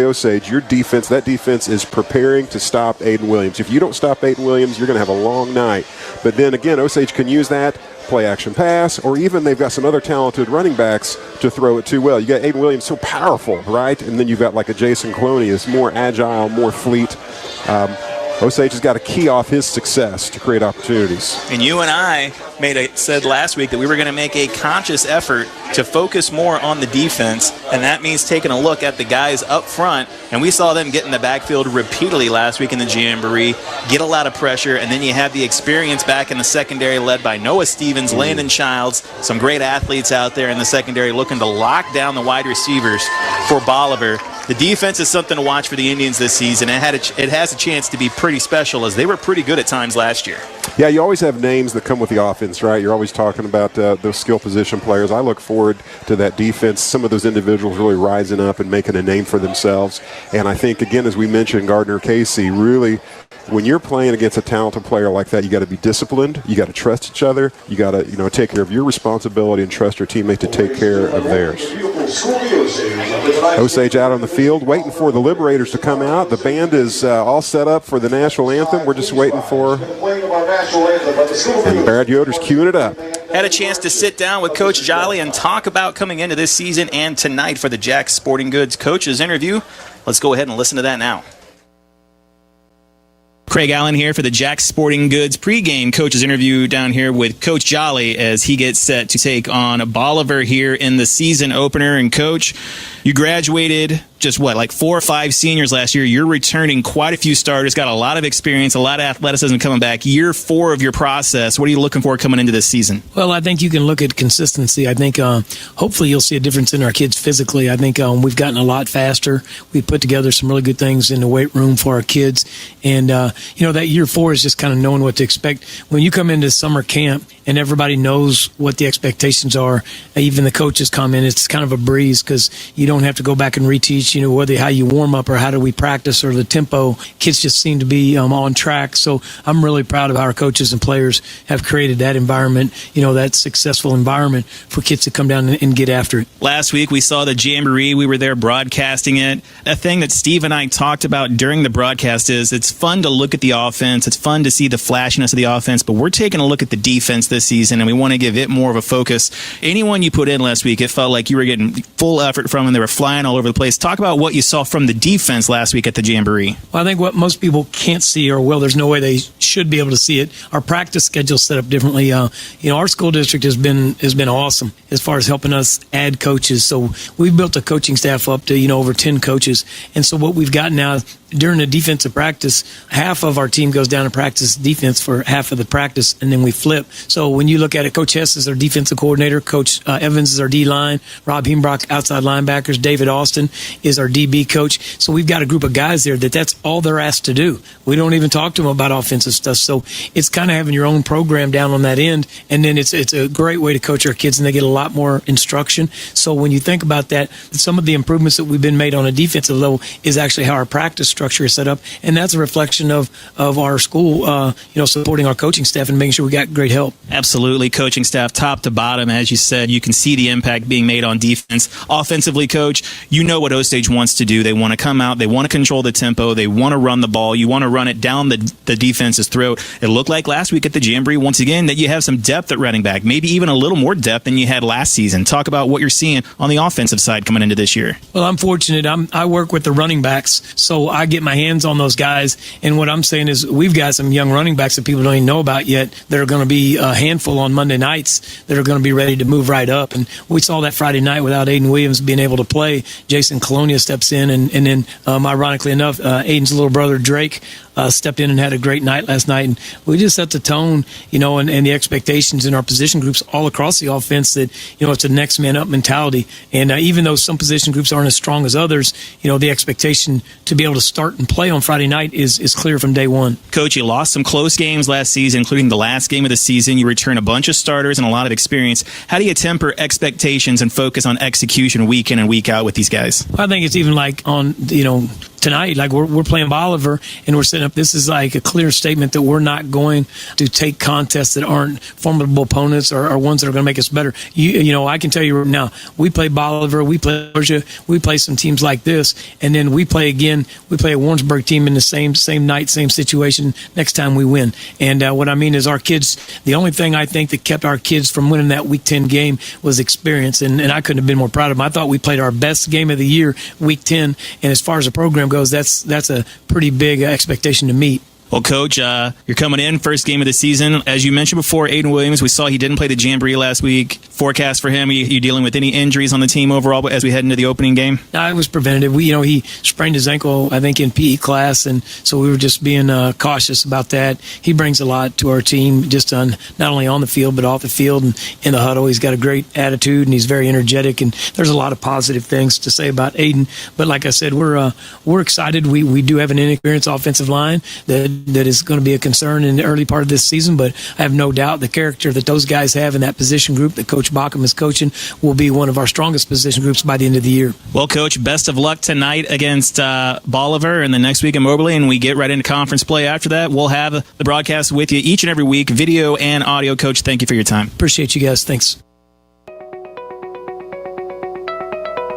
Osage, your defense, that defense is preparing to stop Aiden Williams. If you don't stop Aiden Williams, you're going to have a long night. But then again, Osage can use that play action pass, or even they've got some other talented running backs to throw it to well. You got Aiden Williams, so powerful, right? And then you've got like a Jason Cloney, is more agile, more fleet. Osage has got to key off his success to create opportunities. And you and I said last week that we were going to make a conscious effort to focus more on the defense, and that means taking a look at the guys up front. And we saw them get in the backfield repeatedly last week in the Jamboree, get a lot of pressure, and then you have the experience back in the secondary led by Noah Stevens, Landon Childs, some great athletes out there in the secondary looking to lock down the wide receivers for Bolivar. The defense is something to watch for the Indians this season. It has a chance to be pretty special, as they were pretty good at times last year. Yeah, you always have names that come with the offense, right? You're always talking about those skill position players. I look forward to that defense, some of those individuals really rising up and making a name for themselves. And I think, again, as we mentioned, Gardner Casey, really, when you're playing against a talented player like that, you got to be disciplined. You got to trust each other. You got to, take care of your responsibility and trust your teammate to take care of theirs. Osage out on the field, waiting for the Liberators to come out. The band is all set up for the national anthem. We're just waiting for, and Brad Yoder's queuing it up. Had a chance to sit down with Coach Jolly and talk about coming into this season and tonight for the Jack Sporting Goods coaches interview. Let's go ahead and listen to that now. Craig Allen here for the Jack Sporting Goods pregame coaches interview down here with Coach Jolly as he gets set to take on Bolivar here in the season opener. And Coach, you graduated just like 4 or 5 seniors last year. You're returning quite a few starters, got a lot of experience, a lot of athleticism coming back. Year 4 of your process. What are you looking for coming into this season? Well, I think you can look at consistency. I think hopefully you'll see a difference in our kids physically. I think we've gotten a lot faster. We've put together some really good things in the weight room for our kids. And, that year 4 is just kind of knowing what to expect. When you come into summer camp and everybody knows what the expectations are, even the coaches come in, it's kind of a breeze because you don't have to go back and reteach, whether how you warm up or how do we practice or the tempo. Kids just seem to be on track. So I'm really proud of how our coaches and players have created that environment, that successful environment for kids to come down and get after it. Last week we saw the Jamboree. We were there broadcasting it. A thing that Steve and I talked about during the broadcast is it's fun to look at the offense. It's fun to see the flashiness of the offense, but we're taking a look at the defense this season, and we want to give it more of a focus. Anyone you put in last week, it felt like you were getting full effort from them. They were flying all over the place. Talk about what you saw from the defense last week at the Jamboree. Well, I think what most people can't see, or there's no way they should be able to see it. Our practice schedule set up differently. Our school district has been awesome as far as helping us add coaches. So we've built a coaching staff up to over 10 coaches, and so what we've got now during the defensive practice, half of our team goes down and practice defense for half of the practice, and then we flip. So when you look at it, Coach Hess is our defensive coordinator, Coach Evans is our D-line, Rob Hembrock, outside linebackers, David Austin is our DB coach. So we've got a group of guys there that's all they're asked to do. We don't even talk to them about offensive stuff. So it's kind of having your own program down on that end, and then it's a great way to coach our kids, and they get a lot more instruction. So when you think about that, some of the improvements that we've been made on a defensive level is actually how our practice structure is set up, and that's a reflection of our school, supporting our coaching staff and making sure we got great help. Absolutely. Coaching staff top to bottom, as you said, you can see the impact being made on defense. Offensively, Coach, you know what Osage wants to do. They want to come out, they want to control the tempo, they want to run the ball, you want to run it down the defense's throat. It looked like last week at the Jamboree, once again, that you have some depth at running back, maybe even a little more depth than you had last season. Talk about what you're seeing on the offensive side coming into this year. Well, I'm fortunate. I work with the running backs, so I get my hands on those guys, and what I'm saying is we've got some young running backs that people don't even know about yet that are going to be a handful on Monday nights that are going to be ready to move right up. And we saw that Friday night without Aiden Williams being able to play. Jason Colonia steps in, and then ironically enough, Aiden's little brother Drake stepped in and had a great night last night. And we just set the tone, and the expectations in our position groups all across the offense that, it's a next man up mentality. And even though some position groups aren't as strong as others, the expectation to be able to start and play on Friday night is clear from day one. Coach, you lost some close games last season, including the last game of the season. You return a bunch of starters and a lot of experience. How do you temper expectations and focus on execution week in and week out with these guys? I think it's even like on, tonight, like we're playing Bolivar, and we're setting up. This is like a clear statement that we're not going to take contests that aren't formidable opponents or ones that are going to make us better. You know, I can tell you right now, we play Bolivar, we play Georgia, we play some teams like this, and then we play again. We play a Warrensburg team in the same night, same situation. Next time we win. And what I mean is, our kids. The only thing I think that kept our kids from winning that Week 10 game was experience, and I couldn't have been more proud of them. I thought we played our best game of the year, Week 10, and as far as the program goes, that's a pretty big expectation to meet. Well, Coach, you're coming in, first game of the season. As you mentioned before, Aiden Williams, we saw he didn't play the Jamboree last week. Forecast for him, you dealing with any injuries on the team overall as we head into the opening game? No, it was preventative. He sprained his ankle, I think, in PE class, and so we were just being cautious about that. He brings a lot to our team, just not only on the field, but off the field and in the huddle. He's got a great attitude, and he's very energetic, and there's a lot of positive things to say about Aiden. But like I said, we're excited. We do have an inexperienced offensive line that is going to be a concern in the early part of this season, but I have no doubt the character that those guys have in that position group that Coach Bockham is coaching will be one of our strongest position groups by the end of the year. Well, Coach, best of luck tonight against Bolivar and the next week in Moberly, and we get right into conference play after that. We'll have the broadcast with you each and every week, video and audio. Coach, thank you for your time. Appreciate you guys. Thanks.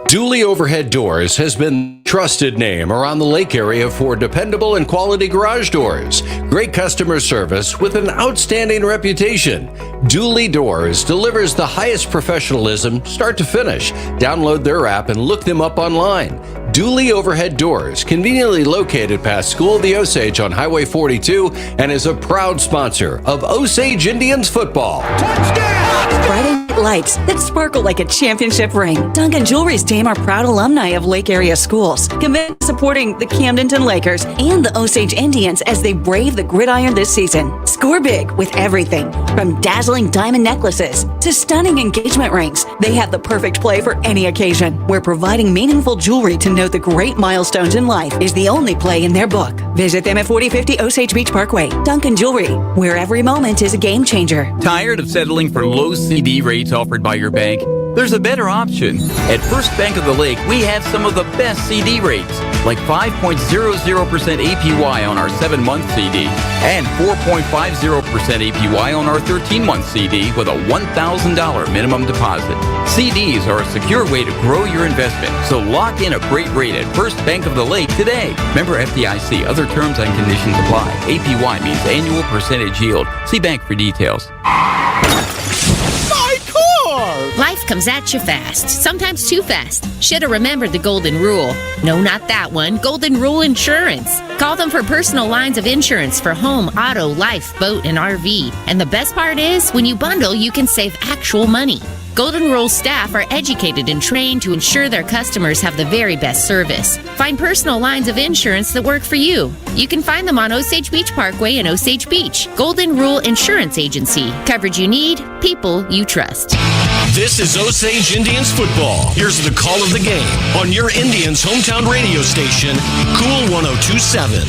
Dooley Overhead Doors has been the trusted name around the lake area for dependable and quality garage doors. Great customer service with an outstanding reputation. Dooley Doors delivers the highest professionalism start to finish. Download their app and look them up online. Dooley Overhead Doors, conveniently located past School of the Osage on Highway 42, and is a proud sponsor of Osage Indians football. Friday night lights that sparkle like a championship ring. Duncan Jewelry's team are proud alumni of Lake Area schools, committed to supporting the Camdenton Lakers and the Osage Indians as they brave the gridiron this season. Score big with everything from dazzling diamond necklaces to stunning engagement rings. They have the perfect play for any occasion, where providing meaningful jewelry to note the great milestones in life is the only play in their book. Visit them at 4050 Osage Beach Parkway. Duncan Jewelry, where every moment is a game changer. Tired of settling for low CD rates offered by your bank? There's a better option. At First Bank of the Lake, we have some of the best CD rates, like 5.00% APY on our 7-month CD and 4.50% APY on our 13-month CD with a $1,000 minimum deposit. CDs are a secure way to grow your investment, so lock in a great rate at First Bank of the Lake today. Member FDIC. Other terms and conditions apply. APY means annual percentage yield. See bank for details. Life comes at you fast, sometimes too fast. Should've remembered the golden rule. No, not that one. Golden Rule Insurance. Call them for personal lines of insurance for home, auto, life, boat, and RV. And the best part is, when you bundle, you can save actual money. Golden Rule staff are educated and trained to ensure their customers have the very best service. Find personal lines of insurance that work for you. You can find them on Osage Beach Parkway in Osage Beach. Golden Rule Insurance Agency. Coverage you need, people you trust. This is Osage Indians football. Here's the call of the game on your Indians hometown radio station, Cool 102.7.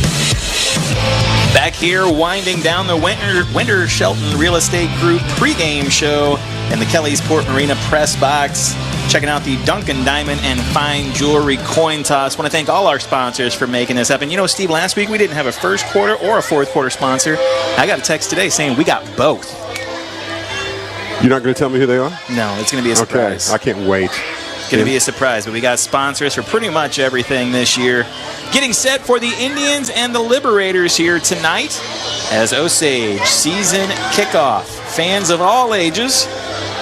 Back here, winding down the Winter Shelton Real Estate Group pregame show in the Kellysport Marina press box. Checking out the Duncan Diamond and Fine Jewelry coin toss. Want to thank all our sponsors for making this happen. You know, Steve, last week we didn't have a first quarter or a fourth quarter sponsor. I got a text today saying we got both. You're not going to tell me who they are? No, it's going to be a surprise. Okay, I can't wait. It's going to be a surprise, but we got sponsors for pretty much everything this year. Getting set for the Indians and the Liberators here tonight as Osage season kickoff. Fans of all ages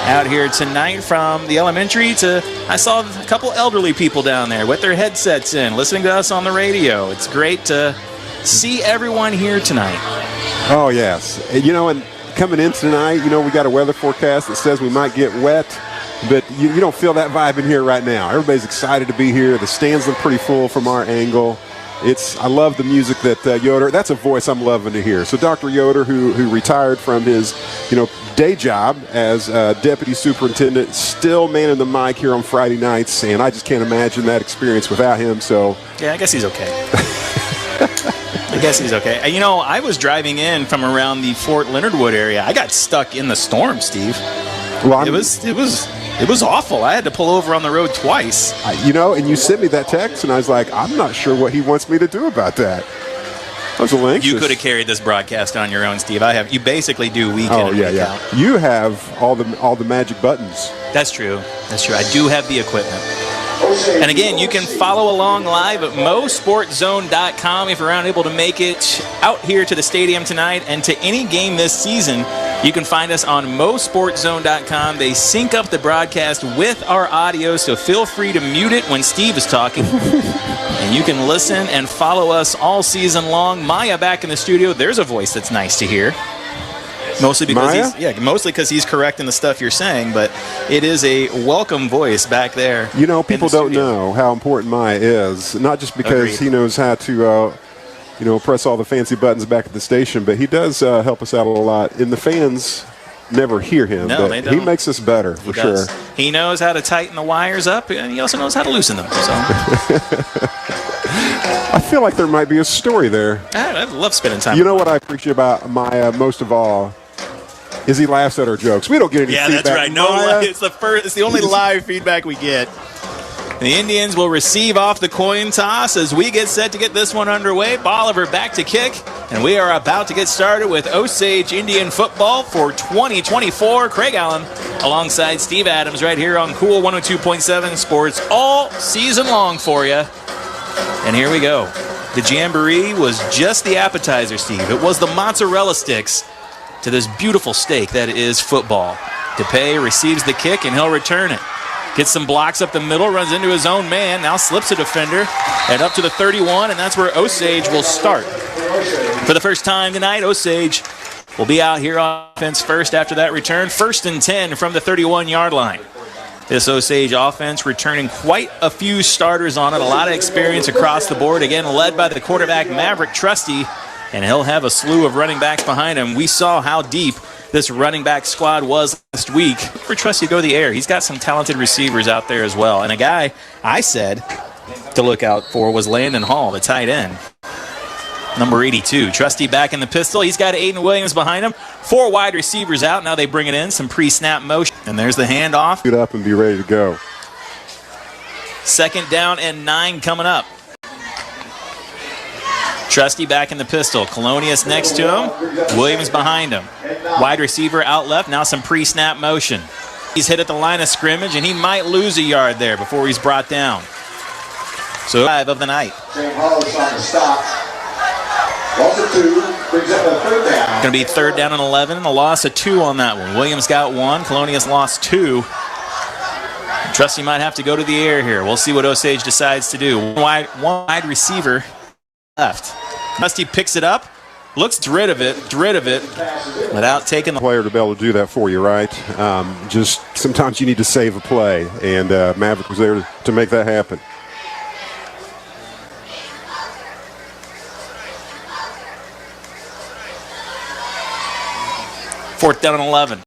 out here tonight, from the elementary to, I saw a couple elderly people down there with their headsets in, listening to us on the radio. It's great to see everyone here tonight. Oh, yes. You know, and coming in tonight, you know, we got a weather forecast that says we might get wet, but you don't feel that vibe in here right now. Everybody's excited to be here. The stands look pretty full from our angle. I love the music that Yoder, that's a voice I'm loving to hear. So Dr. Yoder, who retired from his, day job as deputy superintendent, still manning the mic here on Friday nights, and I just can't imagine that experience without him. So yeah, I guess he's okay. I guess he's okay. You know, I was driving in from around the Fort Leonard Wood area. I got stuck in the storm, Steve. Well, it was It was awful. I had to pull over on the road twice. And you sent me that text, and I was like, I'm not sure what he wants me to do about that. I was a little anxious. You could have carried this broadcast on your own, Steve. You basically do week in and week out. You have all the magic buttons. That's true. I do have the equipment. And again, you can follow along live at MoSportsZone.com if you're unable to make it out here to the stadium tonight and to any game this season. You can find us on MoSportsZone.com. They sync up the broadcast with our audio, so feel free to mute it when Steve is talking. And you can listen and follow us all season long. Maya back in the studio. There's a voice that's nice to hear. Mostly because he's correct in the stuff you're saying, but it is a welcome voice back there. People don't know how important Maya is, not just because he knows how to press all the fancy buttons back at the station, but he does help us out a lot. And the fans never hear him, no, but they don't. He makes us better, for sure. He knows how to tighten the wires up, and he also knows how to loosen them. So. I feel like there might be a story there. I love spending time. You know what I appreciate about Maya most of all? Is he laughs at our jokes. We don't get any feedback. Yeah, that's right. No, it's the only live feedback we get. The Indians will receive off the coin toss as we get set to get this one underway. Bolivar back to kick, and we are about to get started with Osage Indian football for 2024. Craig Allen alongside Steve Adams right here on Cool 102.7 Sports all season long for you. And here we go. The jamboree was just the appetizer, Steve. It was the mozzarella sticks to this beautiful steak that is football. DePay receives the kick, and he'll return it. Gets some blocks up the middle, runs into his own man, now slips a defender, and up to the 31, and that's where Osage will start. For the first time tonight, Osage will be out here on offense first after that return. 1st and 10 from the 31-yard line. This Osage offense returning quite a few starters on it, a lot of experience across the board, again led by the quarterback Maverick Trusty, and he'll have a slew of running backs behind him. We saw how deep this running back squad was last week. For Trusty to go to the air, he's got some talented receivers out there as well. And a guy I said to look out for was Landon Hall, the tight end. Number 82. Trusty back in the pistol. He's got Aiden Williams behind him. 4 wide receivers out. Now they bring it in. Some pre-snap motion. And there's the handoff. Get up and be ready to go. 2nd down and 9 coming up. Trusty back in the pistol. Colonius next to him. Williams behind him. Wide receiver out left. Now some pre-snap motion. He's hit at the line of scrimmage, and he might lose a yard there before he's brought down. So 5 of the night. Going to be 3rd down and 11. A loss of 2 on that one. Williams got 1. Colonius lost 2. Trusty might have to go to the air here. We'll see what Osage decides to do. One wide receiver left. Trusty picks it up, looks rid of it, without taking the player to be able to do that for you, right? Just sometimes you need to save a play, and Maverick was there to make that happen. Fourth down and 11.